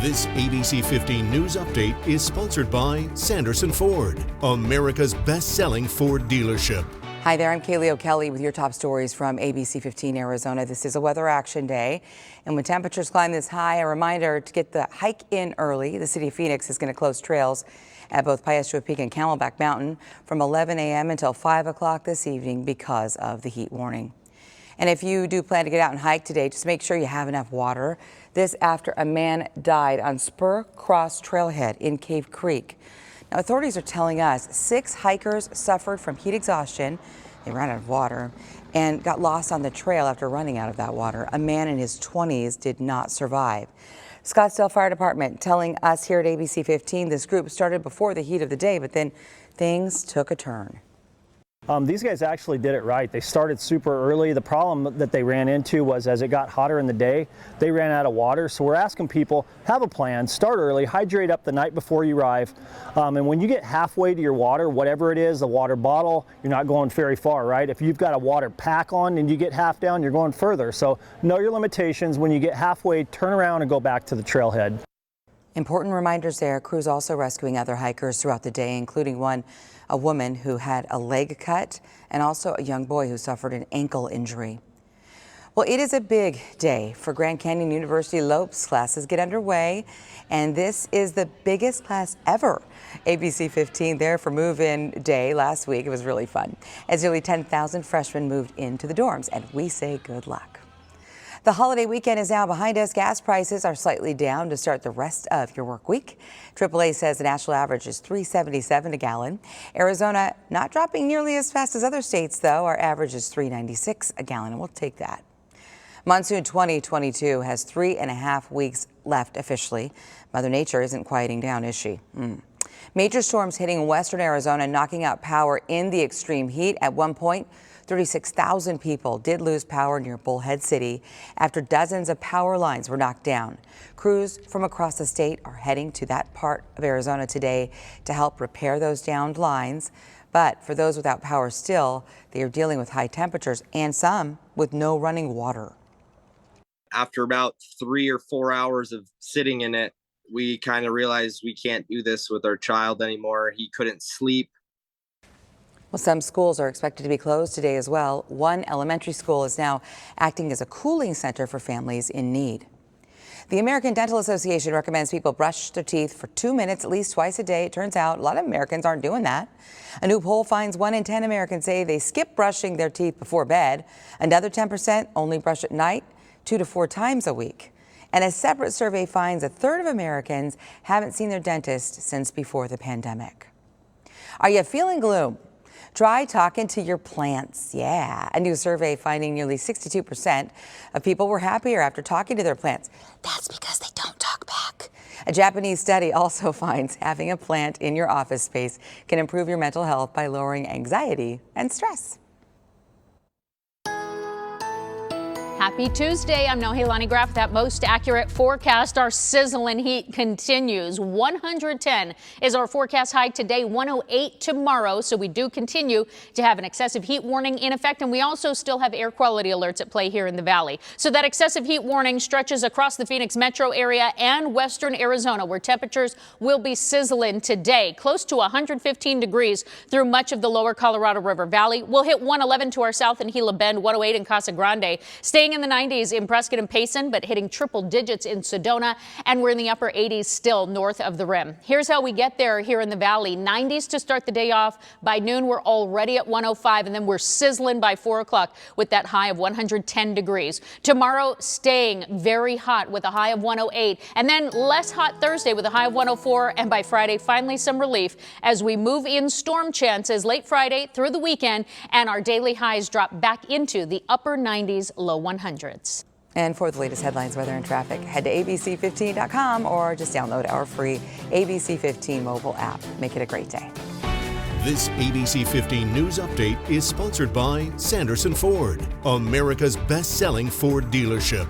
This ABC 15 News Update is sponsored by Sanderson Ford, America's best-selling Ford dealership. Hi there, I'm Kaylee O'Kelly with your top stories from ABC15 Arizona. This is a weather action day, and when temperatures climb this high, a reminder to get the hike in early. The city of Phoenix is going to close trails at both Piastro Peak and Camelback Mountain from 11 a.m. until 5 o'clock this evening because of the heat warning. And if you do plan to get out and hike today, just make sure you have enough water. This after a man died on Spur Cross Trailhead in Cave Creek. Now, authorities are telling us 6 hikers suffered from heat exhaustion. They ran out of water and got lost on the trail after running out of that water. A man in his 20s did not survive. Scottsdale Fire Department telling us here at ABC 15 this group started before the heat of the day, but then things took a turn. These guys actually did it right. They started super early. The problem that they ran into was as it got hotter in the day, they ran out of water. So we're asking people, have a plan, start early, hydrate up the night before you arrive. And when you get halfway to your water, whatever it is, the water bottle, you're not going very far, right? If you've got a water pack on and you get half down, you're going further. So know your limitations. When you get halfway, turn around and go back to the trailhead. Important reminders there. Crews also rescuing other hikers throughout the day, including a woman who had a leg cut and also a young boy who suffered an ankle injury. Well, it is a big day for Grand Canyon University Lopes. Classes get underway, and this is the biggest class ever. ABC 15 there for move-in day last week. It was really fun as nearly 10,000 freshmen moved into the dorms, and we say good luck. The holiday weekend is now behind us. Gas prices are slightly down to start the rest of your work week. AAA says the national average is $3.77 a gallon. Arizona not dropping nearly as fast as other states, though. Our average is $3.96 a gallon, and we'll take that. Monsoon 2022 has 3.5 weeks left officially. Mother Nature isn't quieting down, is she? Major storms hitting western Arizona, knocking out power in the extreme heat. At one point, 36,000 people did lose power near Bullhead City after dozens of power lines were knocked down. Crews from across the state are heading to that part of Arizona today to help repair those downed lines. But for those without power still, they are dealing with high temperatures and some with no running water. After about 3 or 4 hours of sitting in it, we kind of realized we can't do this with our child anymore. He couldn't sleep. Well, some schools are expected to be closed today as well. One elementary school is now acting as a cooling center for families in need. The American Dental Association recommends people brush their teeth for 2 minutes at least twice a day. It turns out a lot of Americans aren't doing that. A new poll finds 1 in 10 Americans say they skip brushing their teeth before bed. Another 10% only brush at night 2 to 4 times a week. And a separate survey finds 1/3 of Americans haven't seen their dentist since before the pandemic. Are you feeling gloom? Try talking to your plants. Yeah, a new survey finding nearly 62% of people were happier after talking to their plants. That's because they don't talk back. A Japanese study also finds having a plant in your office space can improve your mental health by lowering anxiety and stress. Happy Tuesday. I'm Nohelani Graff with that most accurate forecast. Our sizzling heat continues. 110 is our forecast high today, 108 tomorrow. So we do continue to have an excessive heat warning in effect. And we also still have air quality alerts at play here in the valley. So that excessive heat warning stretches across the Phoenix metro area and western Arizona, where temperatures will be sizzling today. Close to 115 degrees through much of the lower Colorado River Valley. We'll hit 111 to our south in Gila Bend, 108 in Casa Grande. Staying in the 90s in Prescott and Payson, but hitting triple digits in Sedona, and we're in the upper 80s still north of the rim. Here's how we get there here in the valley. 90s to start the day off. By noon, we're already at 105, and then we're sizzling by 4 o'clock with that high of 110 degrees. Tomorrow, staying very hot with a high of 108, and then less hot Thursday with a high of 104, and by Friday, finally some relief as we move in storm chances late Friday through the weekend, and our daily highs drop back into the upper 90s, low 100s. And for the latest headlines, weather, and traffic, head to abc15.com or just download our free ABC 15 mobile app. Make it a great day. This ABC 15 News Update is sponsored by Sanderson Ford, America's best-selling Ford dealership.